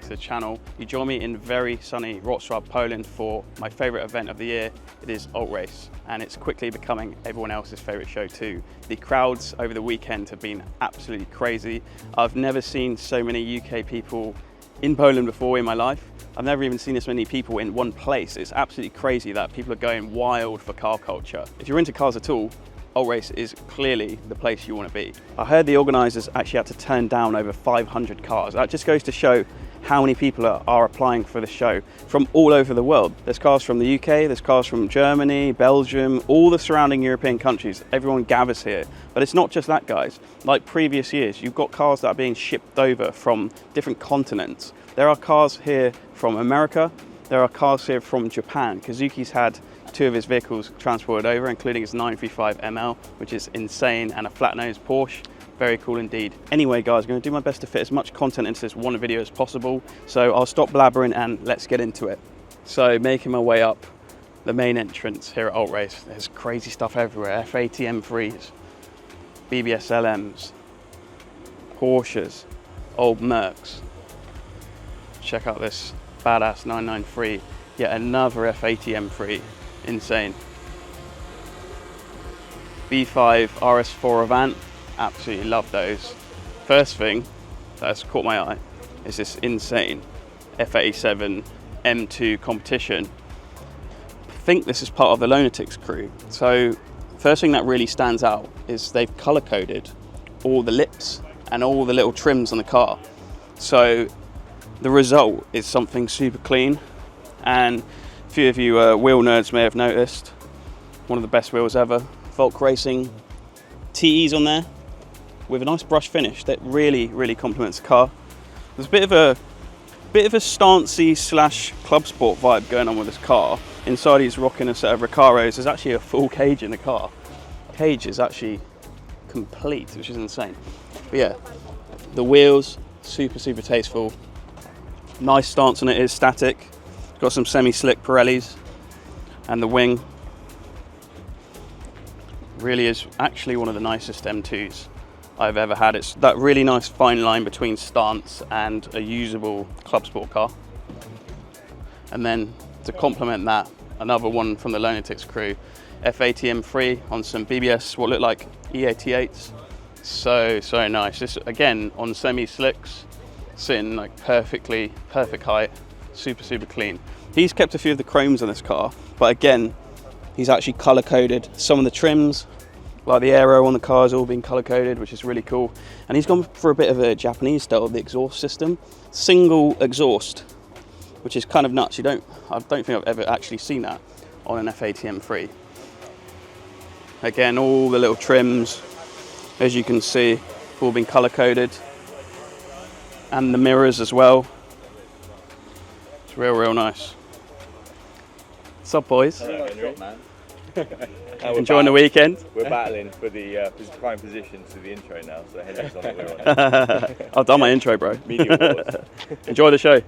to the channel. You join me in very sunny Wroclaw, Poland for my favourite event of the year. It is Ultrace, and it's quickly becoming everyone else's favourite show too. The crowds over the weekend have been absolutely crazy. I've never seen so many UK people in Poland before in my life. I've never even seen this many people in one place. It's absolutely crazy that people are going wild for car culture. If you're into cars at all, Ultrace is clearly the place you want to be. I heard the organisers actually had to turn down over 500 cars. That just goes to show how many people are applying for the show from all over the world. There's cars from the UK, there's cars from Germany, Belgium, all the surrounding European countries. Everyone gathers here. But it's not just that, guys. Like previous years, you've got cars that are being shipped over from different continents. There are cars here from America, there are cars here from Japan. Kazuki's had 2 of his vehicles transported over, including his 935 ML, which is insane, and a flat-nosed Porsche. Very cool indeed. Anyway, guys, I'm going to do my best to fit as much content into this one video as possible, so I'll stop blabbering and let's get into it. So, making my way up the main entrance here at Ultrace, there's crazy stuff everywhere. F80 M3s, BBS LMs, Porsches, old Mercs. Check out this badass 993, yet another F80 M3. Insane. B5 RS4 Avant, absolutely love those. First thing that's caught my eye is this insane F87 M2 competition. I think this is part of the Lunatics crew. So first thing that really stands out is they've color coded all the lips and all the little trims on the car. So the result is something super clean, and a few of you wheel nerds may have noticed, one of the best wheels ever. Volk Racing TEs on there with a nice brush finish that really complements the car. There's a bit of a stancy slash club sport vibe going on with this car. Inside he's rocking a set of Recaros. There's actually a full cage in the car. Cage is actually complete, which is insane. But yeah, the wheels, super tasteful. Nice stance on it, is static. Got some semi-slick Pirellis, and the wing really is actually one of the nicest M2s I've ever had. It's that really nice fine line between stance and a usable club sport car. And then to complement that, another one from the Lunatics crew, F80 M3 on some BBS, what look like E88s. So nice. This again on semi-slicks, sitting like perfect height, super clean. He's kept a few of the chromes on this car, but again, he's actually color coded some of the trims, like the aero on the car has all been color coded, which is really cool. And he's gone for a bit of a Japanese style of the exhaust system, single exhaust, which is kind of nuts. I don't think I've ever actually seen that on an F80 M3. Again, all the little trims, as you can see, have all been color coded, and the mirrors as well. It's real nice. What's up, boys? Enjoying the weekend? We're battling for the prime position to the intro now, so Henry's on the wheel. I've done my intro, bro. Medium boards. Enjoy the show.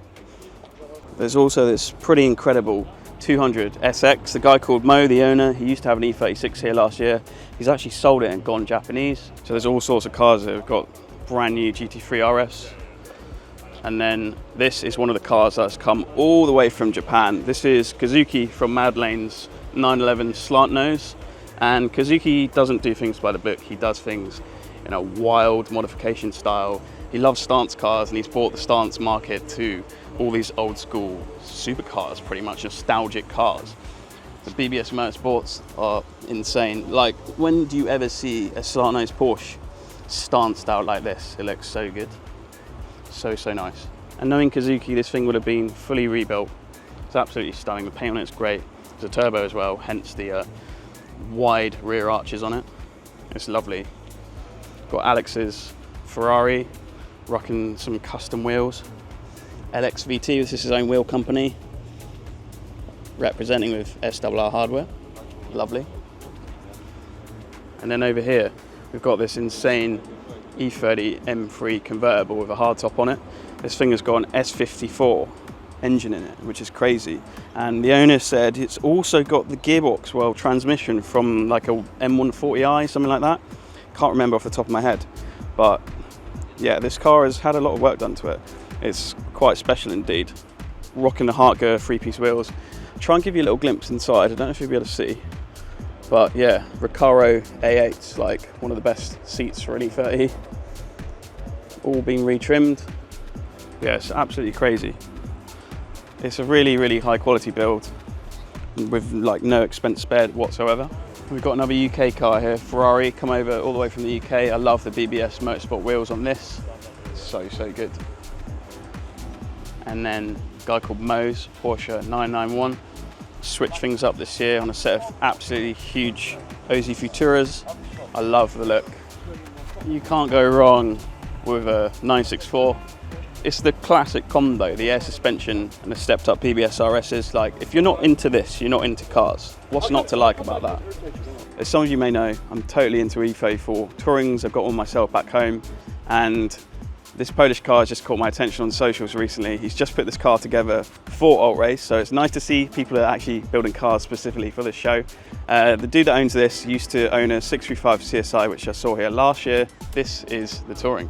There's also this pretty incredible 200 SX. The guy called Mo, the owner, he used to have an E36 here last year. He's actually sold it and gone Japanese. So there's all sorts of cars that have got brand new GT3 RS. And then this is one of the cars that's come all the way from Japan. This is Kazuki from Madlane's 911 slant nose. And Kazuki doesn't do things by the book. He does things in a wild modification style. He loves stance cars, and he's brought the stance market to all these old school supercars, pretty much nostalgic cars. The BBS Motorsports are insane. Like, when do you ever see a slant nose Porsche stanced out like this? It looks so good. So nice. And knowing Kazuki, this thing would have been fully rebuilt. It's absolutely stunning. The paint on it's great. It's a turbo as well, hence the wide rear arches on it. It's lovely. Got Alex's Ferrari, rocking some custom wheels. LXVT, this is his own wheel company, representing with SRR hardware. Lovely. And then over here, we've got this insane E30 M3 convertible with a hardtop on it. This thing has got an S54 engine in it, which is crazy. And the owner said it's also got the gearbox, well, transmission from like a M140i, something like that. Can't remember off the top of my head. But yeah, this car has had a lot of work done to it. It's quite special indeed. Rocking the Hartger 3-piece wheels. Try and give you a little glimpse inside. I don't know if you'll be able to see, but yeah, Recaro A8's like one of the best seats for an E30. All been retrimmed. Yeah, it's absolutely crazy. It's a really, really high quality build with like no expense spared whatsoever. We've got another UK car here, Ferrari, come over all the way from the UK. I love the BBS Motorsport wheels on this. So good. And then a guy called Mo's, Porsche 991. Switched things up this year on a set of absolutely huge OZ Futuras. I love the look. You can't go wrong with a 964. It's the classic combo, the air suspension and the stepped up PBS RSs. Like, if you're not into this, you're not into cars. What's not to like about that? As some of you may know, I'm totally into E34 Tourings. I've got one myself back home, and this Polish car has just caught my attention on socials recently. He's just put this car together for Ultrace, so it's nice to see people are actually building cars specifically for this show. The dude that owns this used to own a 635 CSI, which I saw here last year. This is the Touring.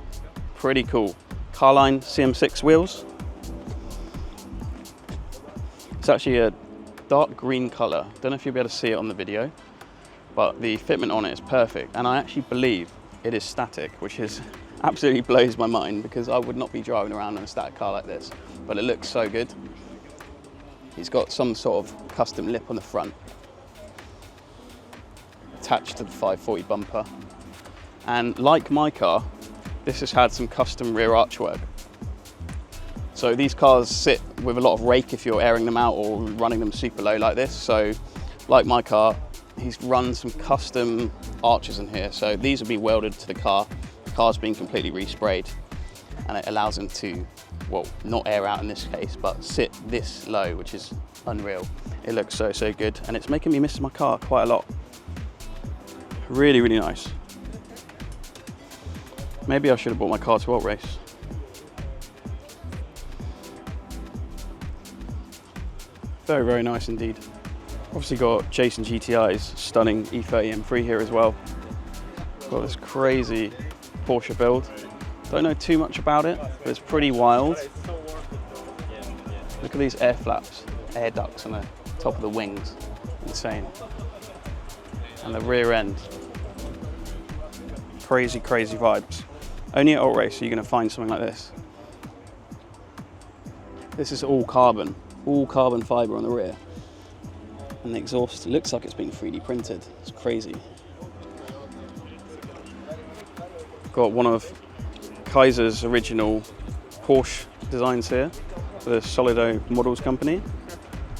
Pretty cool. Carline CM6 wheels. It's actually a dark green colour. Don't know if you'll be able to see it on the video, but the fitment on it is perfect, and I actually believe it is static, which is absolutely blows my mind because I would not be driving around in a static car like this, but it looks so good. He's got some sort of custom lip on the front attached to the 540 bumper, and like my car, this has had some custom rear archwork. So these cars sit with a lot of rake if you're airing them out or running them super low like this. So like my car, he's run some custom arches in here. So these will be welded to the car. The car's been completely resprayed, and it allows them to, well, not air out in this case, but sit this low, which is unreal. It looks so good, and it's making me miss my car quite a lot. Really, really nice. Maybe I should have bought my car to Ultrace. Very, very nice indeed. Obviously got Jason GTI's stunning E30 M3 here as well. Got this crazy Porsche build. Don't know too much about it, but it's pretty wild. Look at these air flaps, air ducts on the top of the wings. Insane. And the rear end. Crazy, crazy vibes. Only at Ultrace are you going to find something like this. This is all carbon fibre on the rear. And the exhaust looks like it's been 3D printed. It's crazy. Got one of Kaiser's original Porsche designs here for the Solido Models company.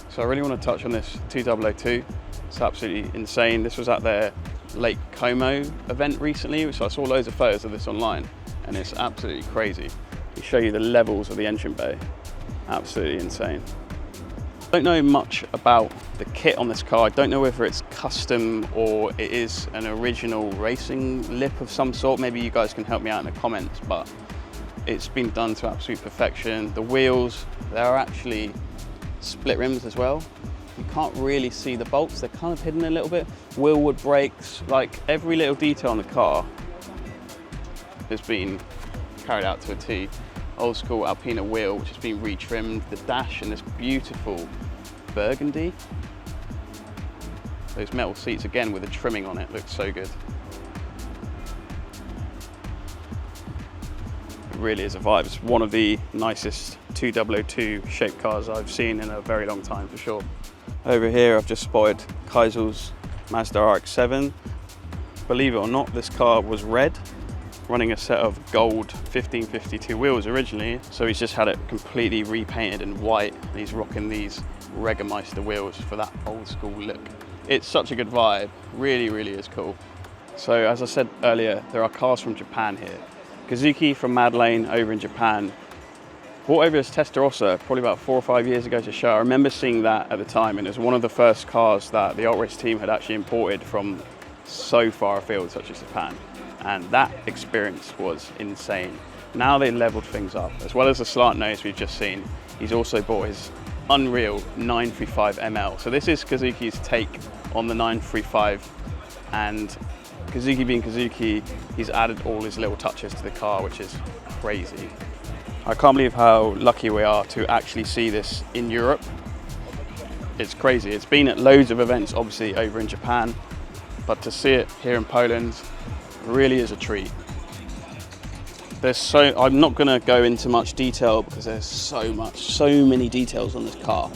So I really want to touch on this 2002. It's absolutely insane. This was at their Lake Como event recently, so I saw loads of photos of this online, and it's absolutely crazy. We show you the levels of the engine bay. Absolutely insane. Don't know much about the kit on this car. I don't know whether it's custom or it is an original racing lip of some sort. Maybe you guys can help me out in the comments, but it's been done to absolute perfection. The wheels, they're actually split rims as well. You can't really see the bolts, they're kind of hidden a little bit. Wheelwood brakes, like every little detail on the car has been carried out to a T. Old school Alpina wheel, which has been retrimmed. The dash in this beautiful burgundy. Those metal seats again with the trimming on it, looks so good. It really is a vibe. It's one of the nicest 2002 shaped cars I've seen in a very long time for sure. Over here I've just spotted Kaisel's Mazda RX-7. Believe it or not, this car was red, running a set of gold 1552 wheels originally, so he's just had it completely repainted in white. He's rocking these Regameister wheels for that old school look. It's such a good vibe, really, really is cool. So as I said earlier, there are cars from Japan here. Kazuki from Mad Lane over in Japan brought over his Testarossa probably about 4 or 5 years ago to show. I remember seeing that at the time, and it was one of the first cars that the Ultrace team had actually imported from so far afield, such as Japan. And that experience was insane. Now they leveled things up. As well as the slant nose we've just seen, he's also bought his unreal 935 ML. So this is Kazuki's take on the 935, and Kazuki being Kazuki, he's added all his little touches to the car, which is crazy. I can't believe how lucky we are to actually see this in Europe. It's crazy. It's been at loads of events, obviously over in Japan, but to see it here in Poland really is a treat. I'm not going to go into much detail because there's so many details on this car.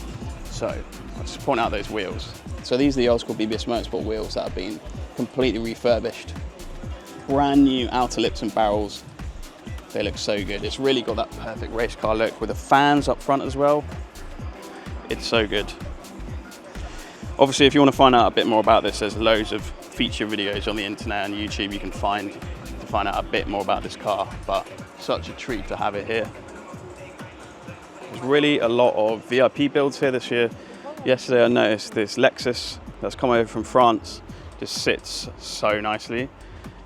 So I'll just point out those wheels. So these are the old school BBS Motorsport wheels that have been completely refurbished. Brand new outer lips and barrels. They look so good. It's really got that perfect race car look with the fans up front as well. It's so good. Obviously, if you want to find out a bit more about this, there's loads of feature videos on the internet and YouTube you can find to find out a bit more about this car, but such a treat to have it here. There's really a lot of VIP builds here this year. Yesterday I noticed this Lexus that's come over from France, just sits so nicely.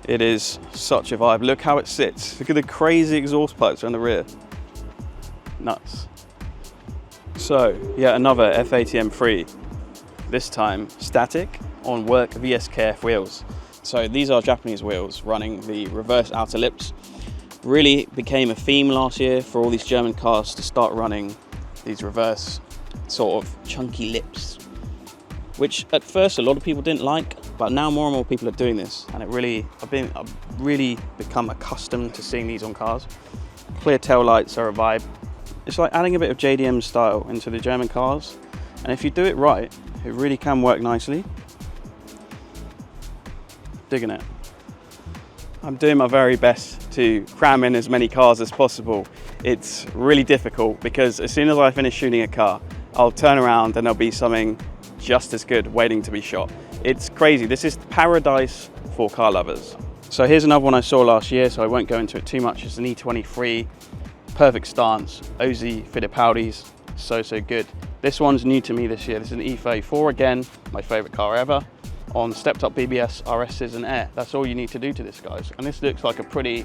It is such a vibe. Look how it sits. Look at the crazy exhaust pipes on the rear. Nuts. So, yeah, another F80 M3. This time static on work VSKF wheels. So these are Japanese wheels running the reverse outer lips. Really became a theme last year for all these German cars to start running these reverse sort of chunky lips, which at first a lot of people didn't like, but now more and more people are doing this, and I've really become accustomed to seeing these on cars. Clear tail lights are a vibe. It's like adding a bit of JDM style into the German cars, and if you do it right, it really can work nicely. Digging it. I'm doing my very best to cram in as many cars as possible. It's really difficult because as soon as I finish shooting a car, I'll turn around and there'll be something just as good waiting to be shot. It's crazy. This is paradise for car lovers. So here's another one I saw last year, so I won't go into it too much. It's an E23, perfect stance, OZ Fittipaldis, so good. This one's new to me this year. This is an E34 again, my favorite car ever, on stepped up BBS, RSs and air. That's all you need to do to this, guys. And this looks like a pretty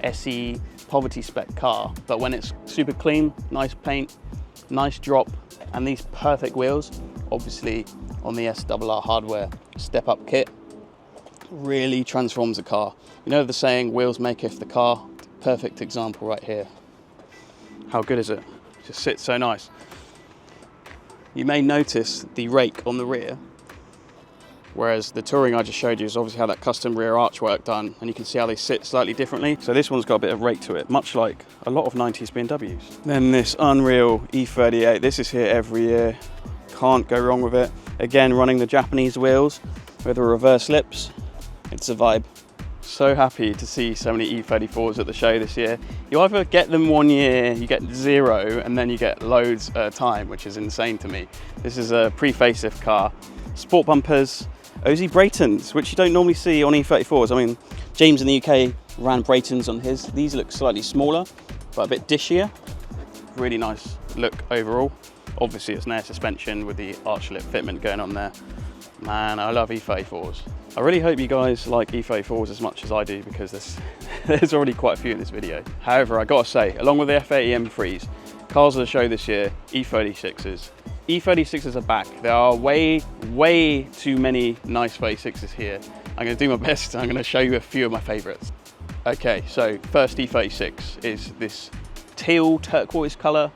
SE poverty spec car, but when it's super clean, nice paint, nice drop, and these perfect wheels, obviously on the SRR hardware step up kit, really transforms the car. You know the saying, wheels maketh the car? Perfect example right here. How good is it? Just sits so nice. You may notice the rake on the rear, whereas the Touring I just showed you is obviously had that custom rear archwork done, and you can see how they sit slightly differently. So this one's got a bit of rake to it, much like a lot of 90s BMWs. Then this unreal E38, this is here every year. Can't go wrong with it. Again, running the Japanese wheels with the reverse lips. It's a vibe. So happy to see so many E34s at the show this year. You either get them 1 year, you get 0, and then you get loads at a time, which is insane to me. This is a pre-facelift car. Sport bumpers, OZ Braytons, which you don't normally see on E34s. I mean, James in the UK ran Braytons on his. These look slightly smaller, but a bit dishier. Really nice look overall. Obviously it's an air suspension with the arch lip fitment going on there. Man, I love E34s. I really hope you guys like E34s as much as I do, because there's already quite a few in this video. However, I gotta say, along with the F80 M3s, cars of the show this year, E36s. E36s are back. There are way too many nice 36s here. I'm gonna do my best. I'm gonna show you a few of my favorites. Okay, so first E36 is this teal turquoise color.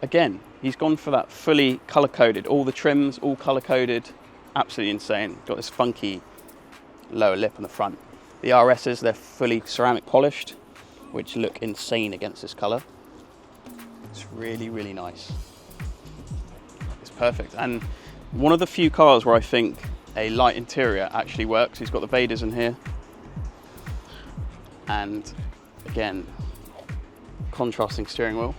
Again, he's gone for that fully color-coded, all the trims, all color-coded. Absolutely insane. Got this funky lower lip on the front. The RSs, they're fully ceramic polished, which look insane against this color. It's really nice. It's perfect. And one of the few cars where I think a light interior actually works. He's got the Vaders in here. And again, contrasting steering wheel.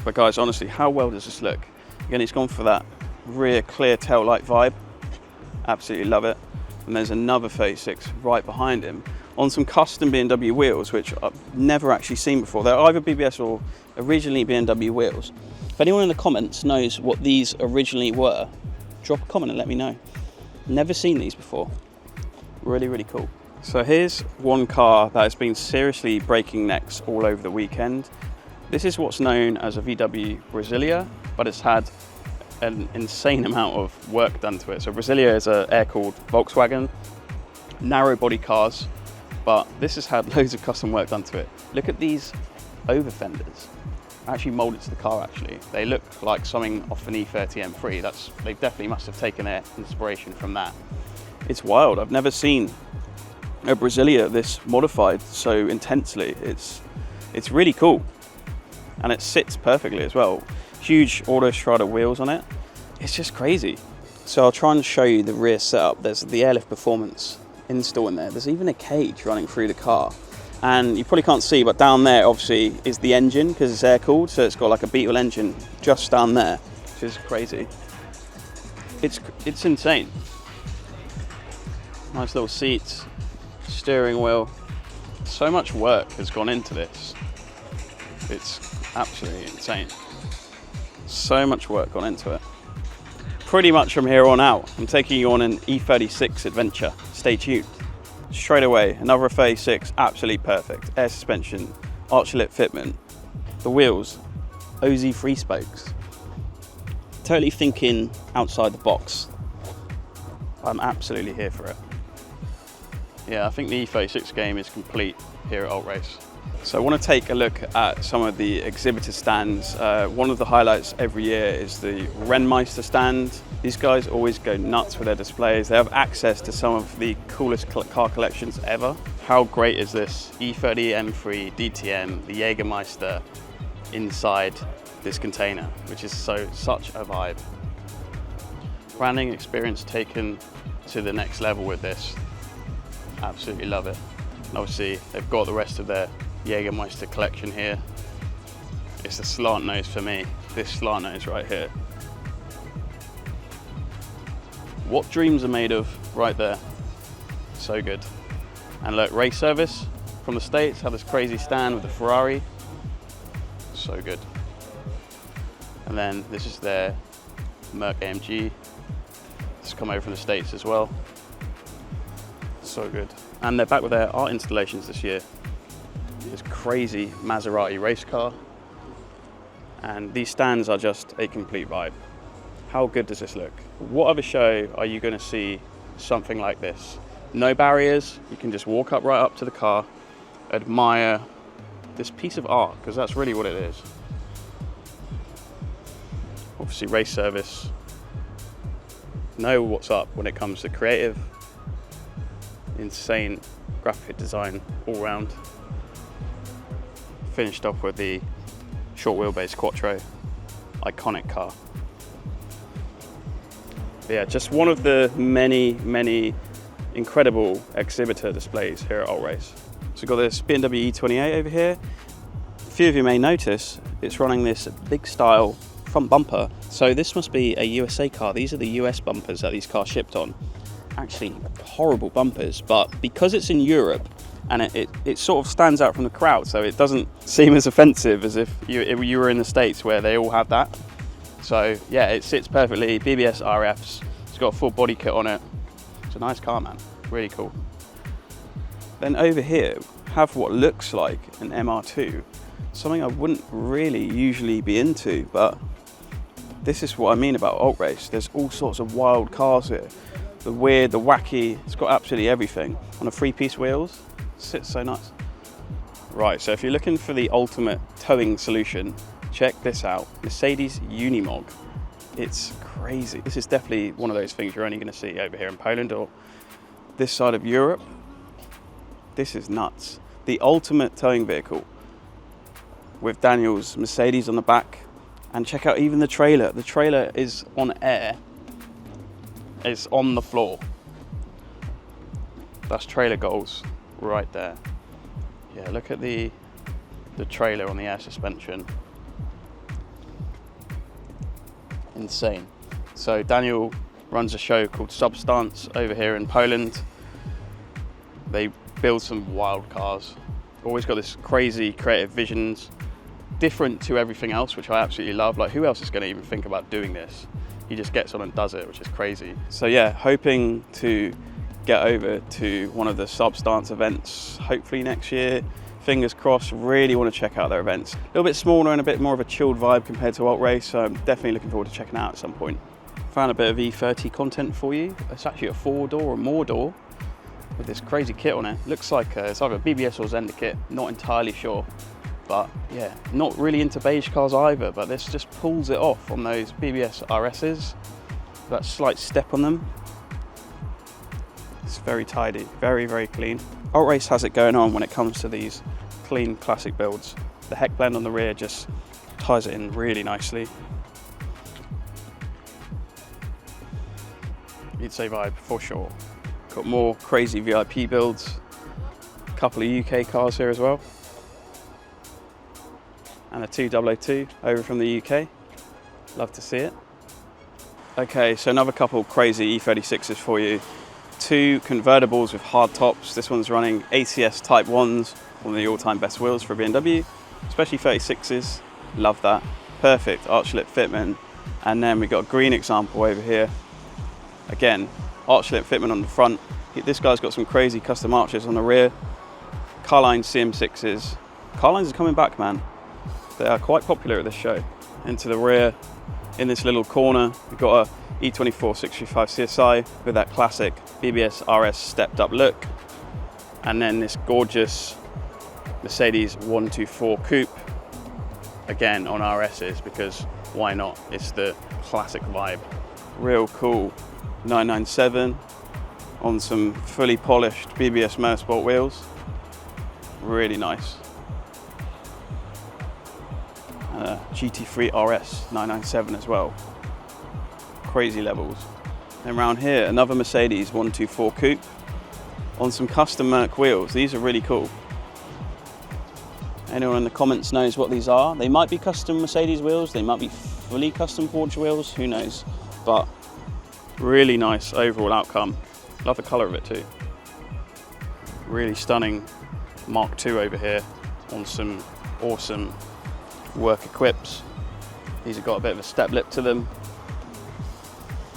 But guys, honestly, how well does this look? Again, he's gone for that rear clear tail light vibe. Absolutely love it. And there's another 36 right behind him on some custom BMW wheels, which I've never actually seen before. They're either BBS or originally BMW wheels. If anyone in the comments knows what these originally were, drop a comment and let me know. Never seen these before. Really cool. So here's one car that has been seriously breaking necks all over the weekend. This is what's known as a VW Brasilia, but it's had an insane amount of work done to it. So Brasilia is an air-cooled Volkswagen, narrow body cars, but this has had loads of custom work done to it. Look at these over fenders. Actually molded to the car actually. They look like something off an E30 M3. They definitely must have taken their inspiration from that. It's wild. I've never seen a Brasilia this modified so intensely. It's really cool. And it sits perfectly as well. Huge Autostrada wheels on it. It's just crazy. So I'll try and show you the rear setup. There's the Airlift Performance install in there. There's even a cage running through the car. And you probably can't see, but down there obviously is the engine because it's air cooled. So it's got like a Beetle engine just down there, which is crazy. It's insane. Nice little seats, steering wheel. So much work has gone into this. It's absolutely insane. So much work gone into it. Pretty much from here on out, I'm taking you on an E36 adventure. Stay tuned. Straight away, another 36, absolutely perfect. Air suspension, arch lip fitment. The wheels, OZ free spokes. Totally thinking outside the box. I'm absolutely here for it. Yeah, I think the E36 game is complete here at Ultrace. So I want to take a look at some of the exhibitor stands. One of the highlights every year is the Rennmeister stand. These guys always go nuts with their displays. They have access to some of the coolest car collections ever. How great is this? E30 M3 DTM, the Jägermeister inside this container, which is such a vibe. Branding experience taken to the next level with this. Absolutely love it. And obviously they've got the rest of their Jägermeister collection here. It's the slant nose for me, this slant nose right here. What dreams are made of right there. So good. And look, race service from the States have this crazy stand with the Ferrari. So good. And then this is their Merc AMG. It's come over from the States as well. So good. And they're back with their art installations this year. This crazy Maserati race car. And these stands are just a complete vibe. How good does this look? What other show are you going to see something like this? No barriers, you can just walk up right up to the car, admire this piece of art, because that's really what it is. Obviously race service. Know what's up when it comes to creative, insane graphic design all round. Finished off with the short wheelbase Quattro, iconic car. But yeah, just one of the many incredible exhibitor displays here at Ultrace. So we've got this BMW E28 over here. A few of you may notice it's running this big style front bumper. So this must be a USA car. These are the US bumpers that these cars shipped on. Actually horrible bumpers, but because it's in Europe and it sort of stands out from the crowd, so it doesn't seem as offensive as if you were in the States where they all have that. So yeah, it sits perfectly, BBS RFs, it's got a full body kit on it. It's a nice car, man, really cool. Then over here, have what looks like an MR2, something I wouldn't really usually be into, but this is what I mean about Ultrace. There's all sorts of wild cars here. The weird, the wacky, it's got absolutely everything. On a 3-piece wheels, sits so nice. Right, so if you're looking for the ultimate towing solution, check this out, Mercedes Unimog. It's crazy. This is definitely one of those things you're only gonna see over here in Poland or this side of Europe. This is nuts. The ultimate towing vehicle with Daniel's Mercedes on the back. And check out even the trailer. The trailer is on air. It's on the floor. That's trailer goals right there. Yeah, look at the trailer on the air suspension. Insane. So Daniel runs a show called Substance over here in Poland. They build some wild cars. Always got this crazy creative visions, different to everything else, which I absolutely love. Like, who else is going to even think about doing this? He just gets on and does it, which is crazy. So yeah, hoping to get over to one of the Substance events, hopefully next year. Fingers crossed, really want to check out their events. A little bit smaller and a bit more of a chilled vibe compared to Ultrace, so I'm definitely looking forward to checking it out at some point. Found a bit of E30 content for you. It's actually a 4-door or more door. with this crazy kit on it. Looks like it's either a BBS or Zender kit, not entirely sure. But yeah, not really into beige cars either, but this just pulls it off on those BBS RSs. That slight step on them. It's very tidy, very, very clean. Ultrace has it going on when it comes to these clean classic builds. The heck blend on the rear just ties it in really nicely. You'd say vibe for sure. Got more crazy VIP builds. A couple of UK cars here as well. And a 2002 over from the UK. Love to see it. Okay, so another couple crazy E36s for you. Two convertibles with hard tops. This one's running ACS Type 1s, one of the all-time best wheels for a BMW, especially 36s. Love that. Perfect arch lip fitment. And then we've got a green example over here. Again, arch lip fitment on the front. This guy's got some crazy custom arches on the rear. Carline CM6s. Carlines are coming back, man. They are quite popular at this show. Into the rear, in this little corner, we've got a E24 635 CSI with that classic BBS RS stepped up look. And then this gorgeous Mercedes 124 Coupe, again on RSs, because why not? It's the classic vibe. Real cool 997 on some fully polished BBS Motorsport wheels. Really nice. GT3 RS 997 as well. Crazy levels. And around here, another Mercedes 124 Coupe on some custom Merc wheels. These are really cool. Anyone in the comments knows what these are? They might be custom Mercedes wheels, they might be fully custom Porsche wheels, who knows? But really nice overall outcome. Love the colour of it too. Really stunning Mark II over here on some awesome work equips. These have got a bit of a step lip to them.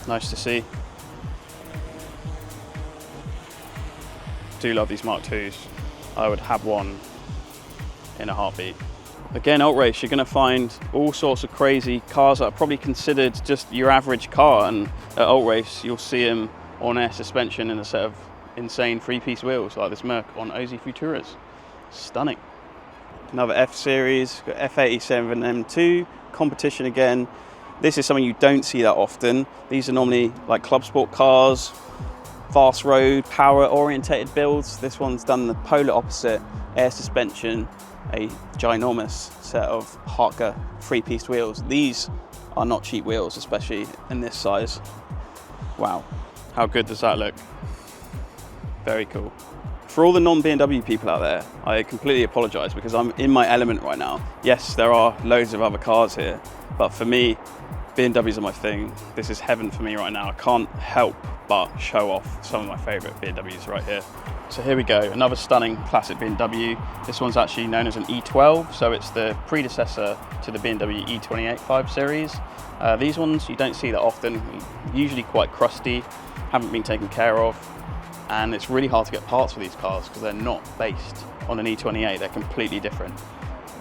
Nice to see. Do love these Mark IIs. I would have one in a heartbeat. Again, Ultrace, you're going to find all sorts of crazy cars that are probably considered just your average car, and at Ultrace you'll see them on air suspension in a set of insane three-piece wheels like this Merc on OZ Futuras. Stunning. Another F series, got F87 M2, competition again. This is something you don't see that often. These are normally like club sport cars, fast road, power orientated builds. This one's done the polar opposite, air suspension, a ginormous set of Harker three-piece wheels. These are not cheap wheels, especially in this size. Wow, how good does that look? Very cool. For all the non-BMW people out there, I completely apologise because I'm in my element right now. Yes, there are loads of other cars here, but for me, BMWs are my thing. This is heaven for me right now. I can't help but show off some of my favourite BMWs right here. So here we go, another stunning classic BMW. This one's actually known as an E12, so it's the predecessor to the BMW E28 5 Series. These ones you don't see that often, usually quite crusty, haven't been taken care of, and it's really hard to get parts for these cars because they're not based on an E28, they're completely different.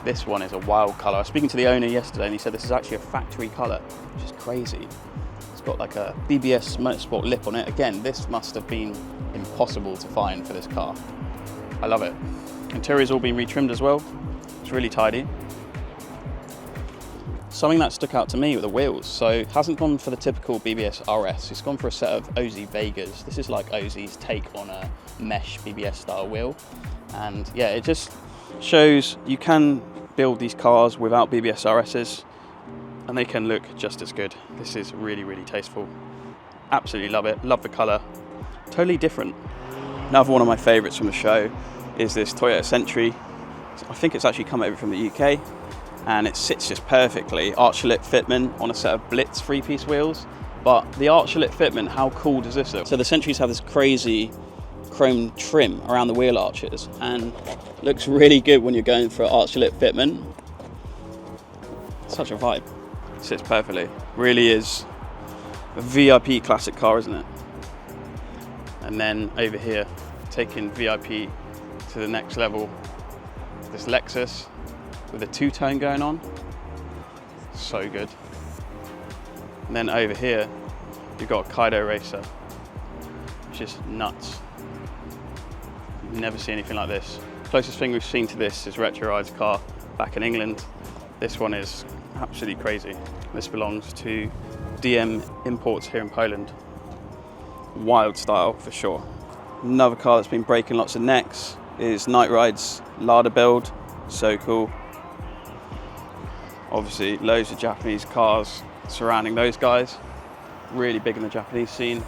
This one is a wild colour. I was speaking to the owner yesterday and he said this is actually a factory colour, which is crazy. It's got like a BBS Motorsport lip on it. Again, this must have been impossible to find for this car. I love it. Interior's all been retrimmed as well. It's really tidy. Something that stuck out to me were the wheels. So it hasn't gone for the typical BBS RS. It's gone for a set of OZ Vegas. This is like OZ's take on a mesh BBS style wheel. And yeah, it just shows you can build these cars without BBS RSs and they can look just as good. This is really, really tasteful. Absolutely love it. Love the colour. Totally different. Another one of my favourites from the show is this Toyota Century. I think it's actually come over from the UK and it sits just perfectly. Arch lip fitment on a set of Blitz three-piece wheels. But the arch lip fitment, how cool does this look? So the Centuries have this crazy chrome trim around the wheel arches and looks really good when you're going for arch lip fitment. Such a vibe. Sits perfectly. Really is a VIP classic car, isn't it? And then over here, taking VIP to the next level, this Lexus with a two-tone going on. So good. And then over here, you've got a Kaido Racer, which is nuts. never see anything like this. Closest thing we've seen to this is Retro Ride's car back in England. This one is absolutely crazy. This belongs to DM Imports here in Poland. Wild style for sure. Another car that's been breaking lots of necks is Night Ride's Lada build. So cool. Obviously loads of Japanese cars surrounding those guys. Really big in the Japanese scene.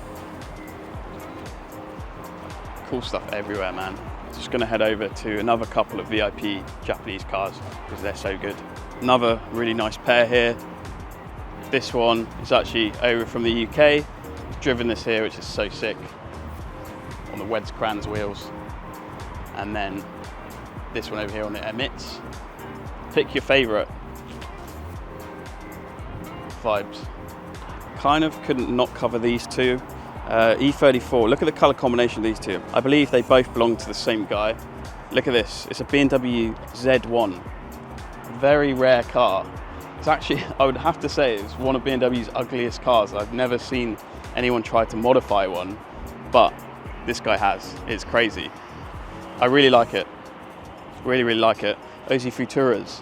Cool stuff everywhere, man. Just gonna head over to another couple of VIP Japanese cars because they're so good. Another really nice pair here. This one is actually over from the UK. Driven this here, which is so sick, on the Weds Kranz wheels. And then this one over here on the Emits. Pick your favorite. Vibes. Kind of couldn't not cover these two. E34, look at the color combination of these two. I believe they both belong to the same guy. Look at this, it's a BMW Z1. Very rare car. It's actually, I would have to say, it's one of BMW's ugliest cars. I've never seen anyone try to modify one, but this guy has. It's crazy. I really like it. Really, really like it. Osi Futuras.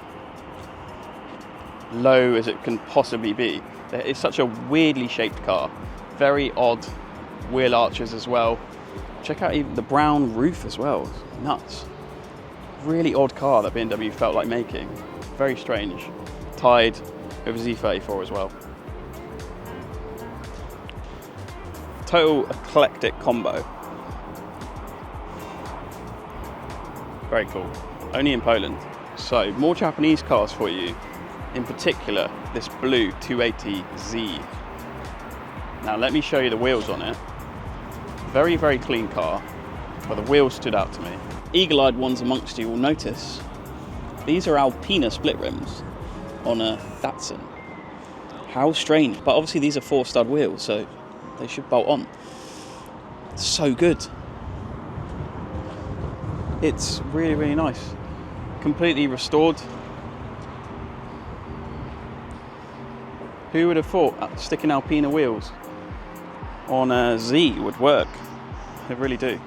Low as it can possibly be. It's such a weirdly shaped car. Very odd wheel arches as well. Check out even the brown roof as well. It's nuts. Really odd car that BMW felt like making. Very strange. Tied over Z34 as well. Total eclectic combo. Very cool. Only in Poland. So more Japanese cars for you. In particular, this blue 280Z. Now let me show you the wheels on it. Very, very clean car, but the wheels stood out to me. Eagle-eyed ones amongst you will notice these are Alpina split rims on a Datsun. How strange, but obviously these are 4-stud wheels, so they should bolt on. So good. It's really, really nice. Completely restored. Who would have thought sticking Alpina wheels on a Z would work? They really do.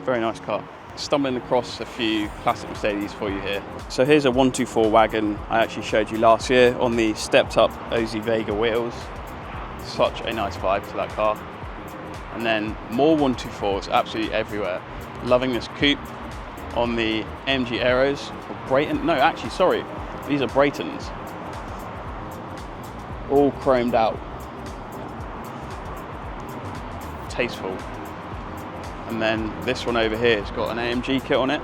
Very nice car. Stumbling across a few classic Mercedes for you here. So here's a 124 wagon I actually showed you last year on the stepped up Osi Vega wheels. Such a nice vibe to that car. And then more 124s absolutely everywhere. Loving this coupe on the MG Aeros. Brayton, no, actually, sorry. These are Braytons. All chromed out. Tasteful. And then this one over here has got an AMG kit on it.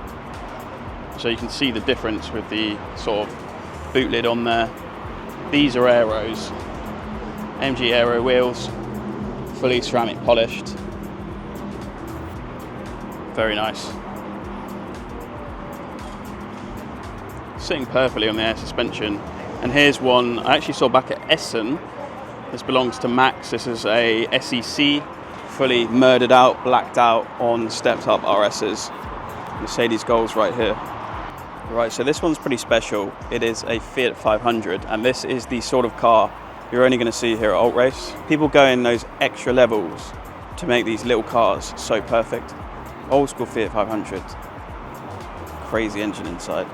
So you can see the difference with the sort of boot lid on there. These are Aeros. AMG Aero wheels. Fully ceramic polished. Very nice. Sitting perfectly on the air suspension. And here's one I actually saw back at Essen. This belongs to Max. This is a SEC, fully murdered out, blacked out on stepped up RS's. Mercedes Golfs right here. Right, so this one's pretty special. It is a Fiat 500, and this is the sort of car you're only going to see here at Ultrace. People go in those extra levels to make these little cars so perfect. Old school Fiat 500. Crazy engine inside.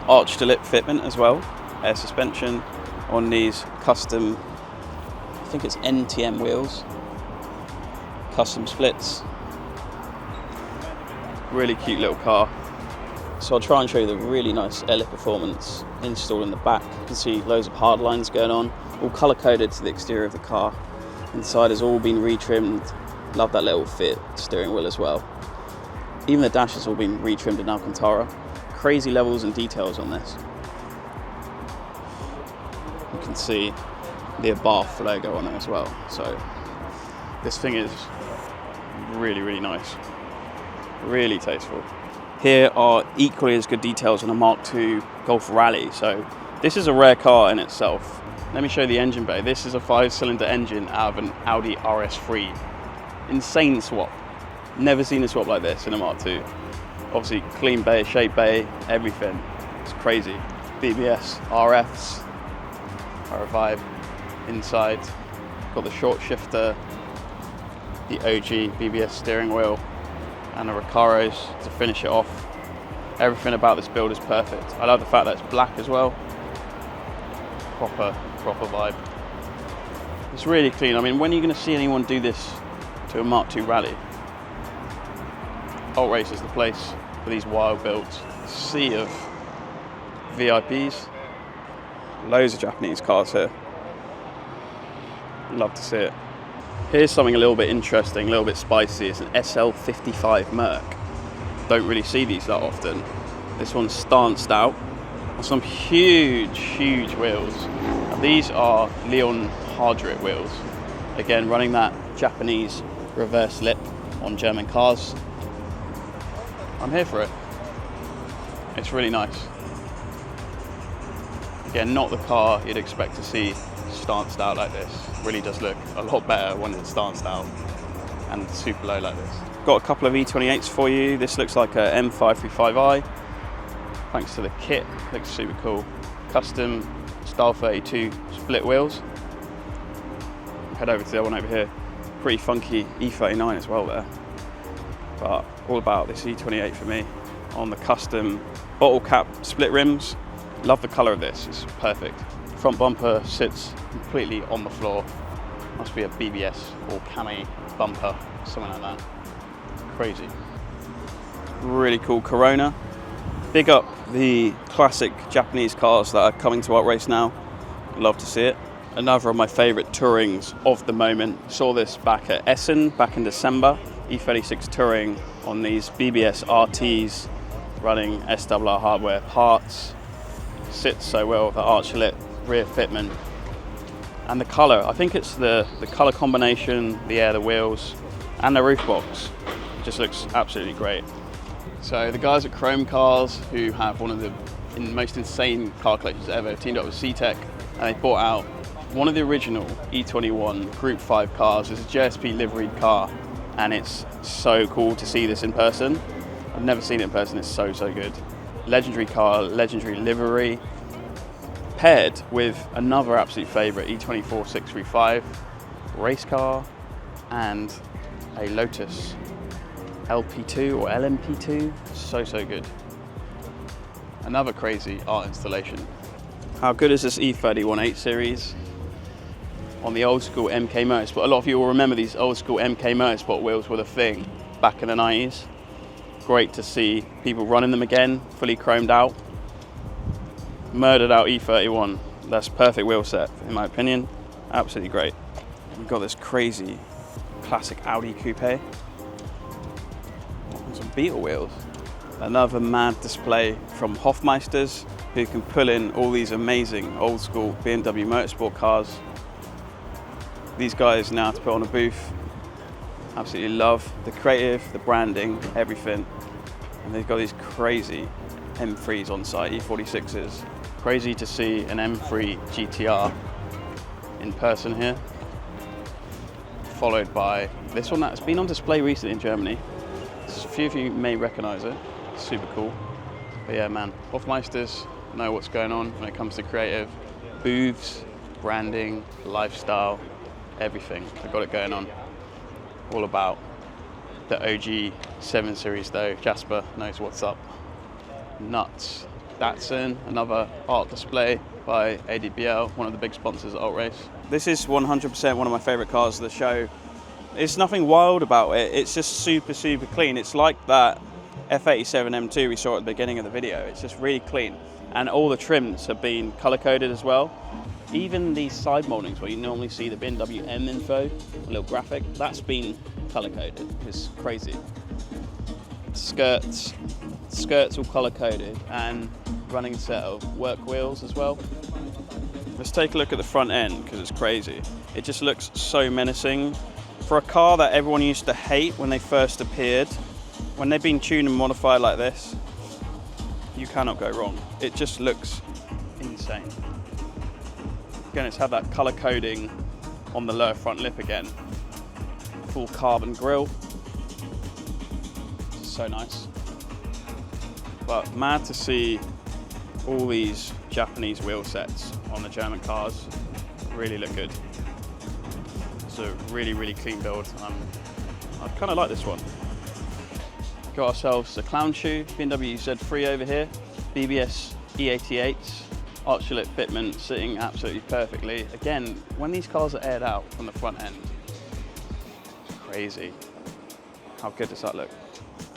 Arch to lip fitment as well. Air suspension on these custom, I think it's NTM wheels. Custom splits. Really cute little car. So I'll try and show you the really nice air lip performance installed in the back. You can see loads of hard lines going on, all colour coded to the exterior of the car. Inside has all been retrimmed. Love that little Fiat steering wheel as well. Even the dash has all been retrimmed in Alcantara. Crazy levels and details on this. You can see the Abarth logo on it as well. So this thing is really, really nice. Really tasteful. Here are equally as good details on a Mark II Golf Rally. So this is a rare car in itself. Let me show you the engine bay. This is a 5-cylinder engine out of an Audi RS3. Insane swap. Never seen a swap like this in a Mark II. Obviously clean bay, shape bay, everything. It's crazy. BBS, RFs, are a vibe. Inside, got the short shifter, the OG BBS steering wheel. and the Recaros to finish it off. Everything about this build is perfect. I love the fact that it's black as well. Proper vibe. It's really clean. I mean, when are you going to see anyone do this to a Mark II rally? Ultrace is the place for these wild builds. Sea of VIPs. Loads of Japanese cars here. Love to see it. Here's something a little bit interesting, a little bit spicy. It's an SL55 Merc. Don't really see these that often. This one's stanced out on some huge wheels. And these are Leon Hardrit wheels. Again, running that Japanese reverse lip on German cars. I'm here for it. It's really nice. Again, not the car you'd expect to see stanced out like this. Really does look a lot better when it's stanced out and super low like this. Got a couple of E28s for you. This looks like a M535i. Thanks to the kit, looks super cool. Custom Style 32 split wheels. Head over to the other one over here. Pretty funky E39 as well there. But all about this E28 for me. On the custom bottle cap split rims. Love the colour of this, it's perfect. Front bumper sits completely on the floor. Must be a BBS or Cami bumper, something like that. Crazy. Really cool Corona. Big up the classic Japanese cars that are coming to Ultrace now. Love to see it. Another of my favourite Tourings of the moment. Saw this back at Essen back in December. E36 Touring on these BBS RTs running SWR hardware parts. Sits so well with the arch-lit rear fitment. And the colour, I think it's the colour combination, the wheels, and the roof box. It just looks absolutely great. So the guys at Chrome Cars, who have one of the most insane car collections ever, teamed up with C-Tech, and they bought out one of the original E21 Group 5 cars. It's a JSP liveried car, and it's so cool to see this in person. I've never seen it in person, it's so good. Legendary car, legendary livery, paired with another absolute favourite, E24 635 race car, and a Lotus LP2 or LMP2. So good. Another crazy art installation. How good is this E31 8 Series on the old school MK Motorsport? A lot of you will remember these old school MK Motorsport wheels were the thing back in the 90s. Great to see people running them again, fully chromed out. Murdered out E31. That's perfect wheel set, in my opinion. Absolutely great. We've got this crazy classic Audi coupe. And some Beetle wheels. Another mad display from Hofmeisters, who can pull in all these amazing old school BMW Motorsport cars. These guys know how to put on a booth. Absolutely love the creative, the branding, everything. And they've got these crazy M3s on site, E46s. Crazy to see an M3 GTR in person here. Followed by this one that's been on display recently in Germany. A few of you may recognize it. Super cool. But yeah, man, Hofmeisters know what's going on when it comes to creative. Booths, branding, lifestyle, everything. They've got it going on. All about the OG 7 Series though. Jasper knows what's up. Nuts. Datsun, another art display by ADBL, one of the big sponsors at Ultrace. This is 100% one of my favourite cars of the show. There's nothing wild about it, it's just super clean. It's like that F87 M2 we saw at the beginning of the video. It's just really clean. And all the trims have been colour-coded as well. Even these side mouldings where you normally see the BMW M info, a little graphic, that's been colour-coded. It's crazy. Skirts all colour-coded, and running set of work wheels as well. Let's take a look at the front end, because it's crazy. It just looks so menacing. For a car that everyone used to hate when they first appeared, when they've been tuned and modified like this, you cannot go wrong. It just looks insane. Again, it's had that colour coding on the lower front lip again. Full carbon grille. So nice. But mad to see all these Japanese wheel sets on the German cars. Really look good. It's a really clean build. I kind of like this one. got ourselves a clown shoe, BMW Z3 over here, BBS E88s, Ultrace fitment sitting absolutely perfectly. Again, when these cars are aired out from the front end, crazy. How good does that look?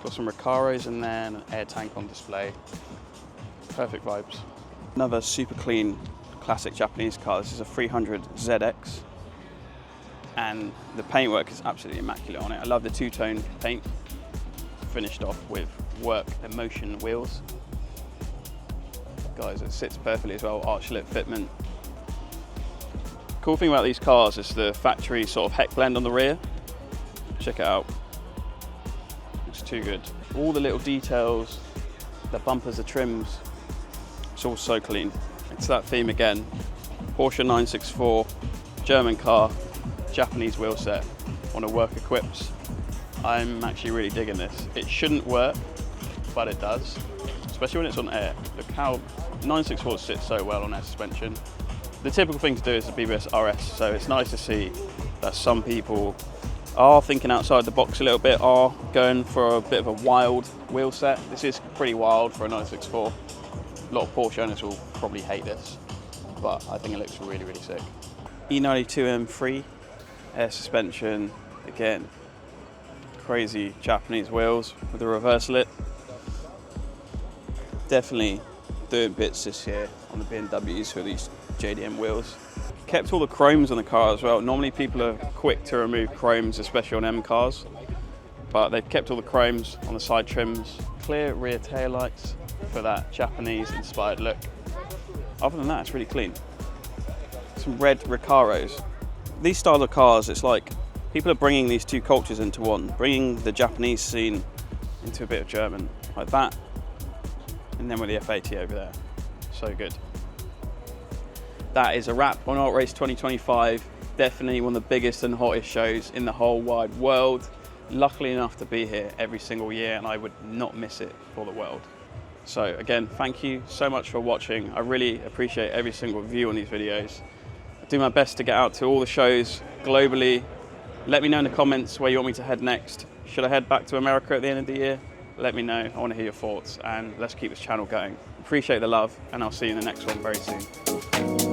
Got some Recaros in there and an air tank on display. Perfect vibes. Another super clean classic Japanese car. This is a 300 ZX. And the paintwork is absolutely immaculate on it. I love the two-tone paint, finished off with work emotion wheels. Guys, it sits perfectly as well, arch lit fitment. Cool thing about these cars is the factory sort of heck blend on the rear. Check it out. It's too good. All the little details, the bumpers, the trims, it's all so clean. It's that theme again. Porsche 964, German car, Japanese wheel set on a work equips. I'm actually really digging this. It shouldn't work, but it does, especially when it's on air. Look how 964 sits so well on air suspension. The typical thing to do is the BBS RS, so it's nice to see that some people are thinking outside the box a little bit, are going for a bit of a wild wheel set. This is pretty wild for a 964. A lot of Porsche owners will probably hate this, but I think it looks really, really sick. E92 M3, air suspension, again, crazy Japanese wheels with the reverse lip. Definitely doing bits this year on the BMWs with these JDM wheels. Kept all the chromes on the car as well. Normally people are quick to remove chromes, especially on M cars, but they've kept all the chromes on the side trims. Clear rear tail lights for that Japanese inspired look. Other than that, it's really clean. Some red Recaros. These style of cars, it's like people are bringing these two cultures into one, bringing the Japanese scene into a bit of German, like that, and then with the F80 over there. So good. That is a wrap on Ultrace 2025. Definitely one of the biggest and hottest shows in the whole wide world. Luckily enough to be here every single year, and I would not miss it for the world. So again, thank you so much for watching. I really appreciate every single view on these videos. I do my best to get out to all the shows globally. Let me know in the comments where you want me to head next. Should I head back to America at the end of the year? Let me know. I want to hear your thoughts, and let's keep this channel going. Appreciate the love, and I'll see you in the next one very soon.